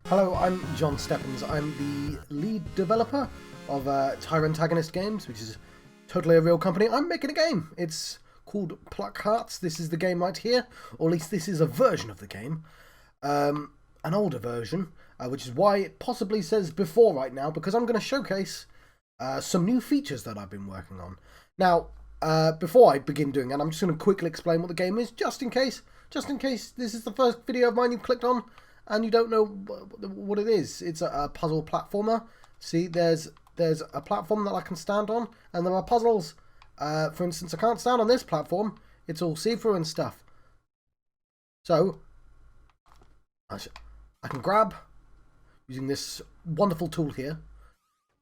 Hello, I'm John Steppens. I'm the lead developer of Tyrantagonist Games, which is totally a real company. I'm making a game. It's called Pluck. This is the game right here, or at least this is a version of the game. An older version, which is why it possibly says before right now, because I'm going to showcase some new features that I've been working on. Now, before I begin doing that, I'm just going to quickly explain what the game is, just in case this is the first video of mine you've clicked on and you don't know what it is. It's a puzzle platformer. See, there's a platform that I can stand on, and there are puzzles. For instance, I can't stand on this platform. It's all see-through and stuff. So, I can grab, using this wonderful tool here,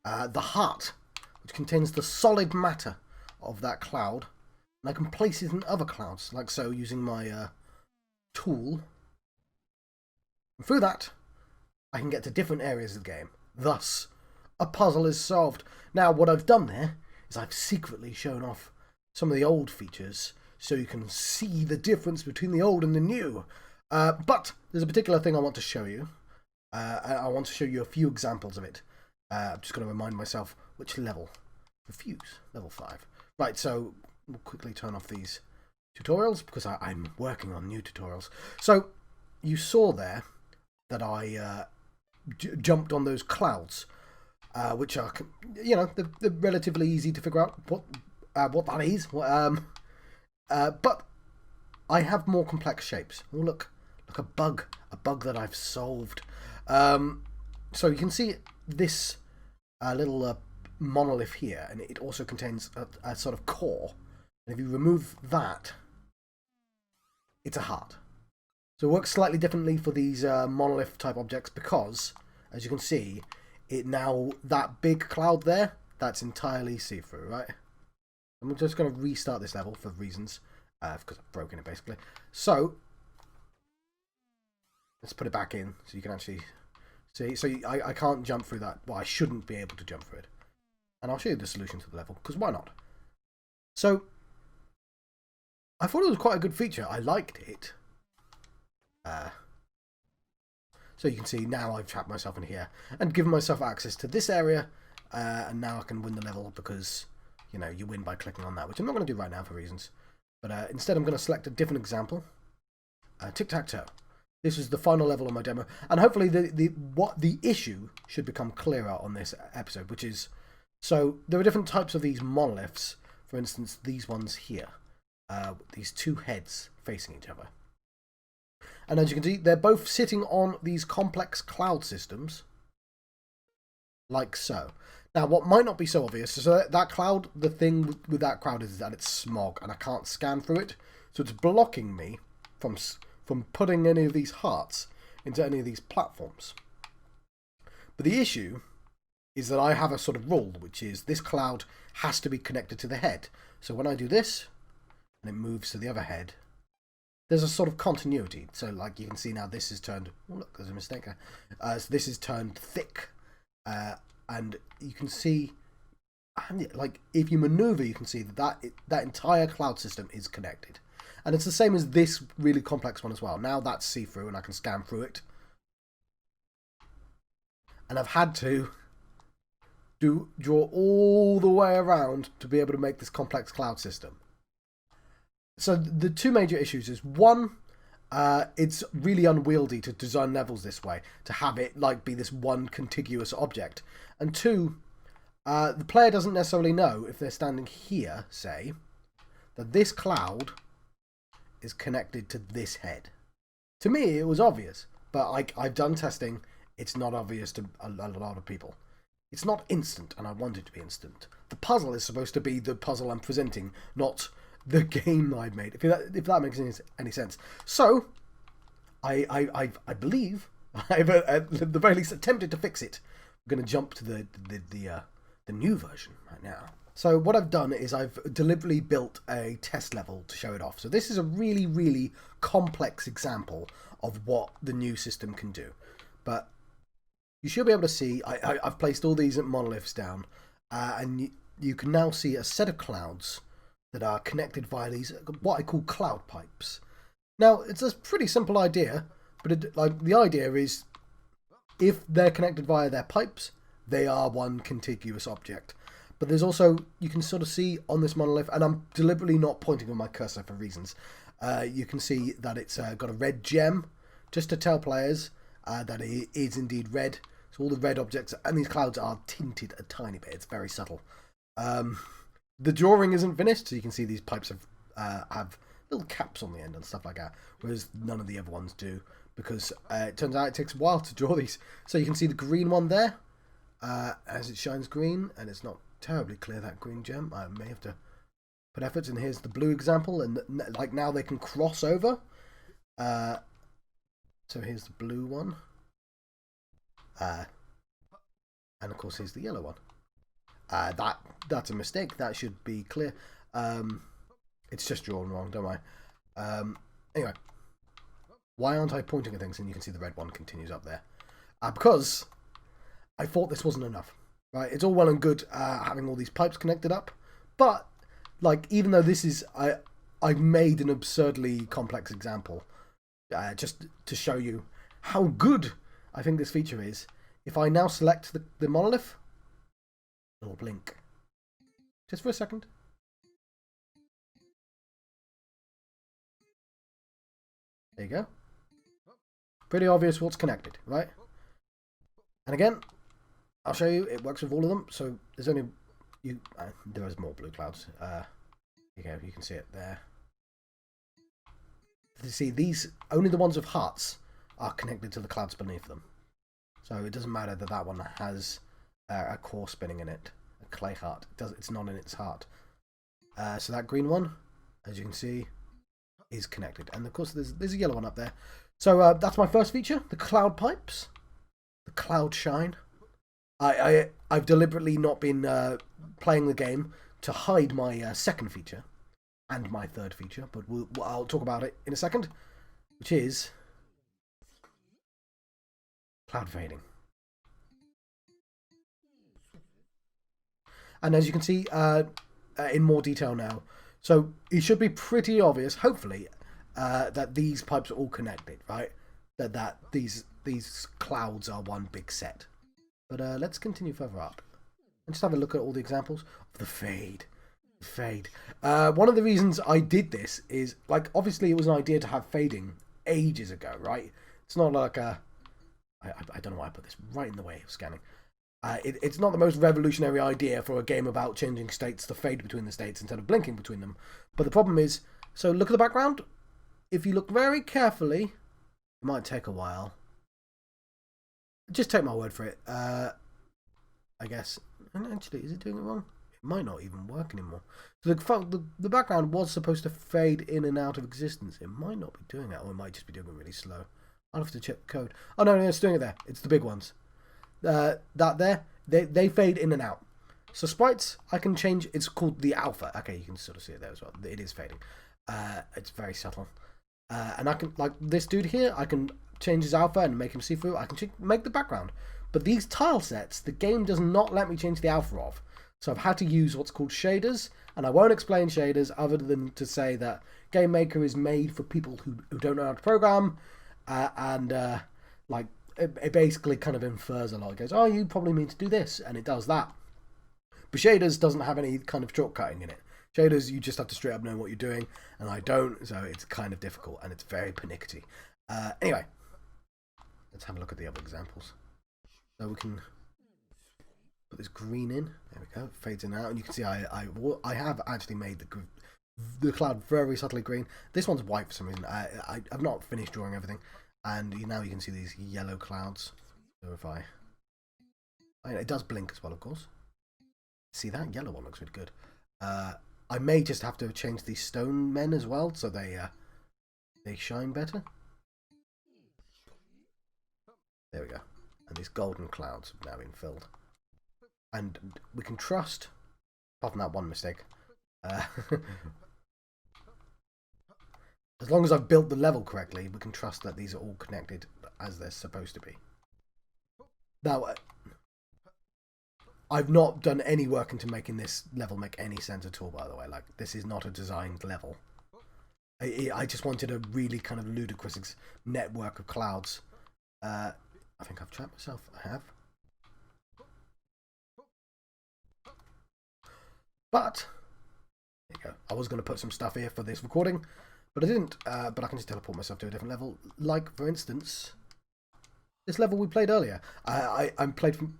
the heart, which contains the solid matter of that cloud, and I can place it in other clouds, like so, using my tool. And through that, I can get to different areas of the game. Thus, a puzzle is solved. Now, what I've done there is I've secretly shown off some of the old features so you can see the difference between the old and the new. But there's a particular thing I want to show you. I want to show you a few examples of it. I'm just going to remind myself which level. Refuse. Level 5. Right, so we'll quickly turn off these tutorials because I'm working on new tutorials. So, you saw there that I jumped on those clouds, which are, you know, they're relatively easy to figure out what that is. But I have more complex shapes. Oh, look, a bug that I've solved. So you can see this little monolith here, and it also contains a sort of core. And if you remove that, it's a heart. So it works slightly differently for these monolith type objects because, as you can see, that big cloud there, that's entirely see-through, right? I'm just going to restart this level for reasons, because I've broken it basically. So, let's put it back in so you can actually see. So I can't jump through that. Well, I shouldn't be able to jump through it. And I'll show you the solution to the level, because why not? So, I thought it was quite a good feature. I liked it. So you can see now I've trapped myself in here and given myself access to this area, and now I can win the level because, you know, you win by clicking on that, which I'm not going to do right now for reasons. But instead I'm going to select a different example. Tic Tac Toe. This is the final level of my demo, and hopefully what the issue should become clearer on this episode, which is, so there are different types of these monoliths. For instance, these ones here, these two heads facing each other. And as you can see, they're both sitting on these complex cloud systems, like so. Now, what might not be so obvious, so that cloud, the thing with that cloud is that it's smog, and I can't scan through it, so it's blocking me from putting any of these hearts into any of these platforms. But the issue is that I have a sort of rule, which is this cloud has to be connected to the head. So when I do this, and it moves to the other head, there's a sort of continuity. So, like you can see now, this is turned. Oh, look, there's a mistake there. So this is turned thick, and you can see, and like if you maneuver, you can see that entire cloud system is connected, and it's the same as this really complex one as well. Now that's see-through, and I can scan through it, and I've had to draw all the way around to be able to make this complex cloud system. So the two major issues is, one, it's really unwieldy to design levels this way, to have it like be this one contiguous object. And two, the player doesn't necessarily know if they're standing here, say, that this cloud is connected to this head. To me, it was obvious, but I've done testing. It's not obvious to a lot of people. It's not instant, and I want it to be instant. The puzzle is supposed to be the puzzle I'm presenting, not the game I've made, if that makes any sense. So, I believe I've at the very least attempted to fix it. I'm going to jump to the new version right now. So what I've done is I've deliberately built a test level to show it off. So this is a really, really complex example of what the new system can do. But you should be able to see, I've placed all these monoliths down, and you can now see a set of clouds that are connected via these, what I call cloud pipes. Now, it's a pretty simple idea, but the idea is if they're connected via their pipes, they are one contiguous object. But there's also, you can sort of see on this monolith, and I'm deliberately not pointing with my cursor for reasons, you can see that it's got a red gem, just to tell players that it is indeed red. So all the red objects, and these clouds are tinted a tiny bit, it's very subtle. The drawing isn't finished, so you can see these pipes have little caps on the end and stuff like that, whereas none of the other ones do, because it turns out it takes a while to draw these. So you can see the green one there, as it shines green, and it's not terribly clear, that green gem. I may have to put efforts, and here's the blue example, and like now they can cross over. So here's the blue one, and of course here's the yellow one. That's a mistake. That should be clear. It's just drawn wrong, don't I? Anyway, why aren't I pointing at things? And you can see the red one continues up there, because I thought this wasn't enough. Right? It's all well and good having all these pipes connected up, but like, even though this is, I've made an absurdly complex example just to show you how good I think this feature is. If I now select the monolith, it will blink just for a second. There you go. Pretty obvious what's connected, right? And again, I'll show you, it works with all of them. So there's only there is more blue clouds. You go, you can see it there. You see, these, only the ones with hearts are connected to the clouds beneath them. So it doesn't matter that that one has a core spinning in it, a clay heart. It's not in its heart. So that green one, as you can see, is connected. And of course there's a yellow one up there. So that's my first feature, the cloud pipes, the cloud shine. I've deliberately not been playing the game to hide my second feature and my third feature, but I'll talk about it in a second, which is cloud fading. And as you can see in more detail now, so it should be pretty obvious, hopefully, that these pipes are all connected, right? That these clouds are one big set. But let's continue further up and just have a look at all the examples of the fade. Fade. One of the reasons I did this is, like, obviously it was an idea to have fading ages ago, right? It's not like I don't know why I put this right in the way of scanning. It's not the most revolutionary idea for a game about changing states to fade between the states instead of blinking between them. But the problem is, so look at the background. If you look very carefully, it might take a while. Just take my word for it. I guess. And actually, is it doing it wrong? It might not even work anymore. So the background was supposed to fade in and out of existence. It might not be doing that, or it might just be doing it really slow. I'll have to check the code. Oh no, it's doing it there. It's the big ones. That there, they fade in and out. So sprites, I can change. It's called the alpha. Okay, you can sort of see it there as well. It is fading. It's very subtle. And I can, like this dude here, I can change his alpha and make him see through. I can make the background. But these tile sets, the game does not let me change the alpha of. So I've had to use what's called shaders, and I won't explain shaders other than to say that Game Maker is made for people who don't know how to program, like it basically kind of infers a lot. It goes, oh, you probably mean to do this, and it does that. But shaders doesn't have any kind of shortcutting in it. Shaders, you just have to straight up know what you're doing, and I don't, so it's kind of difficult, and it's very pernickety. Anyway, let's have a look at the other examples. So we can put this green in. There we go. Fades in and out, and you can see I have actually made the cloud very subtly green. This one's white for some reason. I've not finished drawing everything, and now you can see these yellow clouds. So if it does blink as well, of course. See, that yellow one looks really good. I may just have to change these stone men as well, so they shine better. There we go. And these golden clouds have now been filled. And we can trust, apart from that one mistake, as long as I've built the level correctly, we can trust that these are all connected as they're supposed to be. Now, I've not done any work into making this level make any sense at all, by the way. Like, this is not a designed level. I just wanted a really kind of ludicrous network of clouds. I think I've trapped myself. I have. But, there you go. I was going to put some stuff here for this recording, but I didn't. But I can just teleport myself to a different level. Like, for instance, this level we played earlier. I'm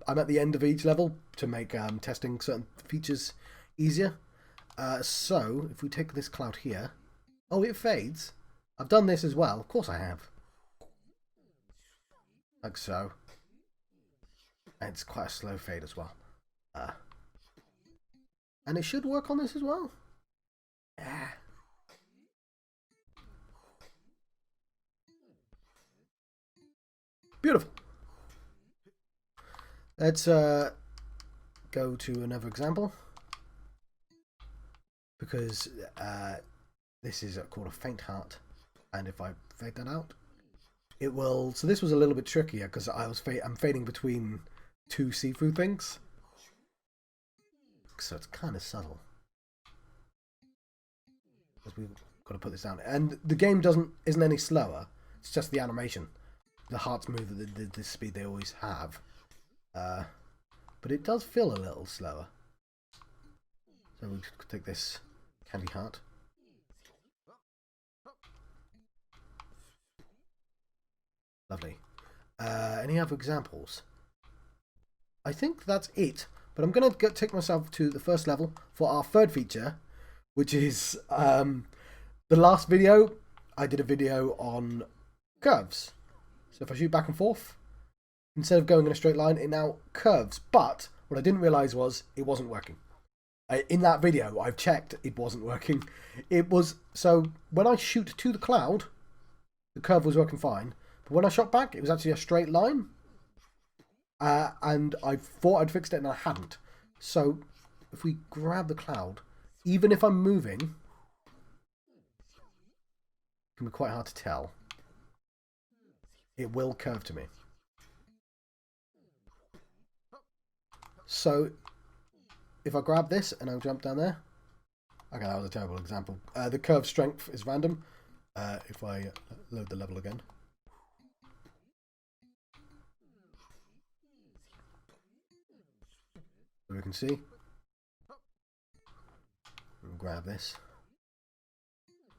at the end of each level to make testing certain features easier. So, if we take this cloud here... Oh, it fades. I've done this as well. Of course I have. Like so. And it's quite a slow fade as well. And it should work on this as well. Yeah. Beautiful. Let's go to another example. Because this is called a faint heart. And if I fade that out, it will... So this was a little bit trickier because I'm fading between two see-through things. So it's kind of subtle. Because we've got to put this down. And the game isn't any slower. It's just the animation. The hearts move at the speed they always have. But it does feel a little slower. So we could take this candy heart. Lovely. Any other examples? I think that's it. But I'm going to take myself to the first level for our third feature, which is the last video. I did a video on curves. So if I shoot back and forth, instead of going in a straight line, it now curves. But what I didn't realise was it wasn't working. In that video, I've checked, it wasn't working. So when I shoot to the cloud, the curve was working fine. But when I shot back, it was actually a straight line. And I thought I'd fixed it and I hadn't. So if we grab the cloud, even if I'm moving, it can be quite hard to tell. It will curve to me. So if I grab this and I'll jump down there. Okay, that was a terrible example. The curve strength is random. If I load the level again. We can see. Grab this.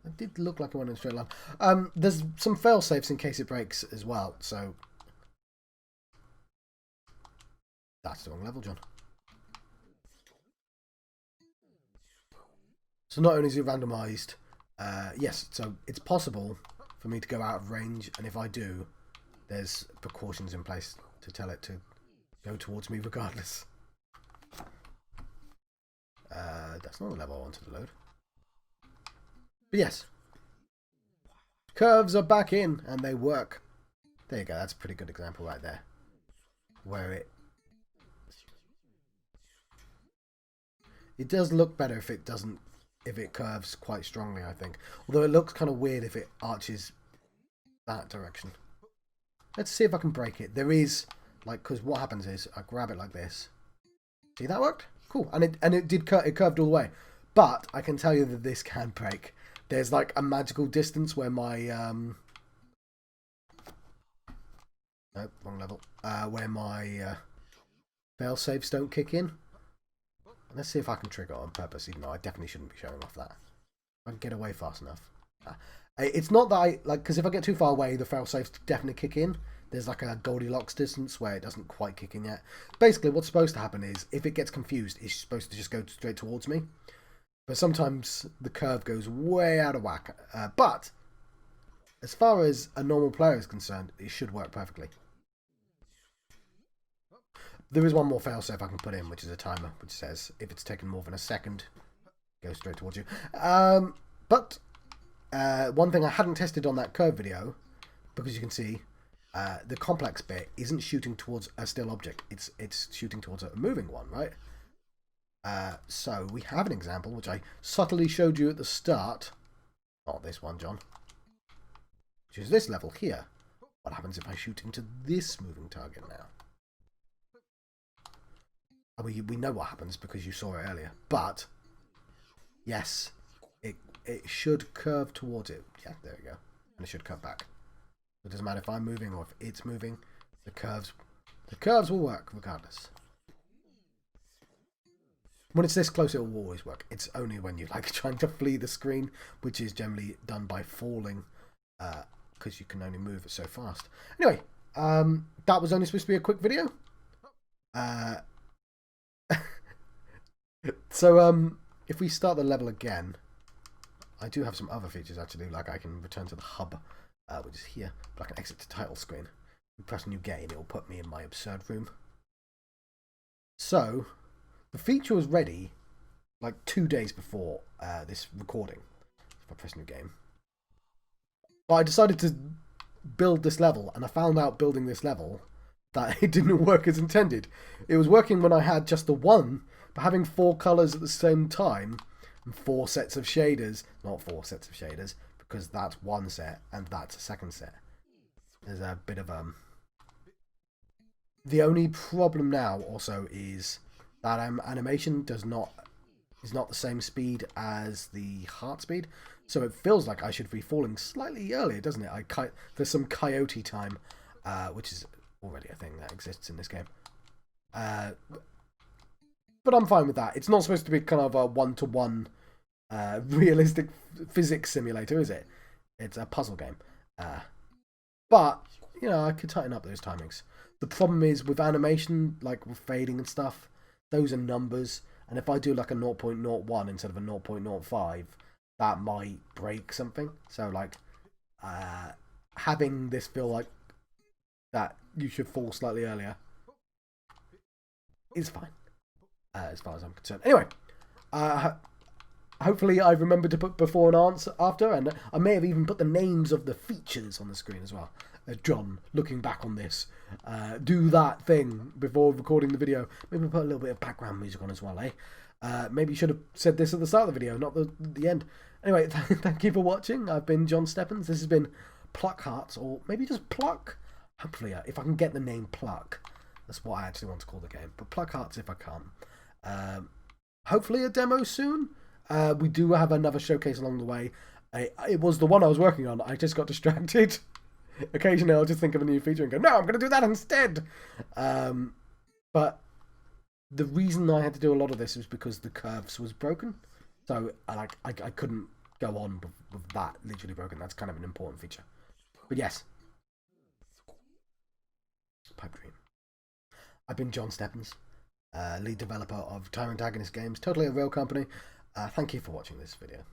It did look like it went in a straight line. There's some fail safes in case it breaks as well. So that's the wrong level, John. So not only is it randomized, yes. So it's possible for me to go out of range, and if I do, there's precautions in place to tell it to go towards me regardless. That's not the level I wanted to load. But yes. Curves are back in and they work. There you go, that's a pretty good example right there. Where it does look better if it curves quite strongly, I think. Although it looks kind of weird if it arches that direction. Let's see if I can break it. There is, like, because what happens is I grab it like this. See, that worked? Cool. And it curved all the way. But I can tell you that this can break. There's like a magical distance where my nope, wrong level. Where my fail safes don't kick in. Let's see if I can trigger it on purpose. Even though I definitely shouldn't be showing off that. I can get away fast enough. It's not that because if I get too far away, the fail safes definitely kick in. There's like a Goldilocks distance where it doesn't quite kick in yet. Basically, what's supposed to happen is if it gets confused, it's supposed to just go straight towards me. But sometimes the curve goes way out of whack. But as far as a normal player is concerned, it should work perfectly. There is one more failsafe I can put in, which is a timer, which says if it's taken more than a second, go straight towards you. But one thing I hadn't tested on that curve video, because you can see the complex bit isn't shooting towards a still object. It's shooting towards a moving one, right? So we have an example, which I subtly showed you at the start. Not this one, John. Which is this level here. What happens if I shoot into this moving target now? We know what happens because you saw it earlier. But, yes, it should curve towards it. Yeah, there we go. And it should curve back. It doesn't matter if I'm moving or if it's moving. The curves will work regardless. When it's this close, it will always work. It's only when you're like trying to flee the screen, which is generally done by falling, because you can only move it so fast. Anyway, that was only supposed to be a quick video. So if we start the level again, I do have some other features actually. Like I can return to the hub, which is here, but I can exit the title screen and press new game. It will put me in my absurd room. So the feature was ready like 2 days before this recording. If I press new game, but I decided to build this level, and I found out building this level that it didn't work as intended. It was working when I had just the one, but having 4 colors at the same time and 4 sets of shaders, not 4 sets of shaders, because that's one set and that's a second set. There's a bit of the only problem now also is that animation is not the same speed as the heart speed, so it feels like I should be falling slightly earlier, doesn't it? There's some coyote time, which is already a thing that exists in this game, but I'm fine with that. It's not supposed to be kind of a one-to-one realistic physics simulator, is it? It's a puzzle game, but you know, I could tighten up those timings. The problem is with animation, like with fading and stuff, those are numbers, and if I do like a 0.01 instead of a 0.05, that might break something. So like having this feel like that you should fall slightly earlier is fine, as far as I'm concerned. Anyway, hopefully I remembered to put before and after, and I may have even put the names of the features on the screen as well. John, looking back on this, do that thing before recording the video. Maybe put a little bit of background music on as well, eh? Maybe you should have said this at the start of the video, not the end. Anyway, thank you for watching. I've been John Steppens. This has been Pluck Hearts, or maybe just Pluck. Hopefully, if I can get the name Pluck. That's what I actually want to call the game. But Pluck Hearts if I can. Hopefully a demo soon. We do have another showcase along the way. It was the one I was working on. I just got distracted. Occasionally I'll just think of a new feature and go, no, I'm going to do that instead. But the reason I had to do a lot of this was because the curves was broken. So I couldn't go on with that literally broken. That's kind of an important feature. But yes. Pipe dream. I've been John Steppens, lead developer of Time Antagonist Games, totally a real company. Thank you for watching this video.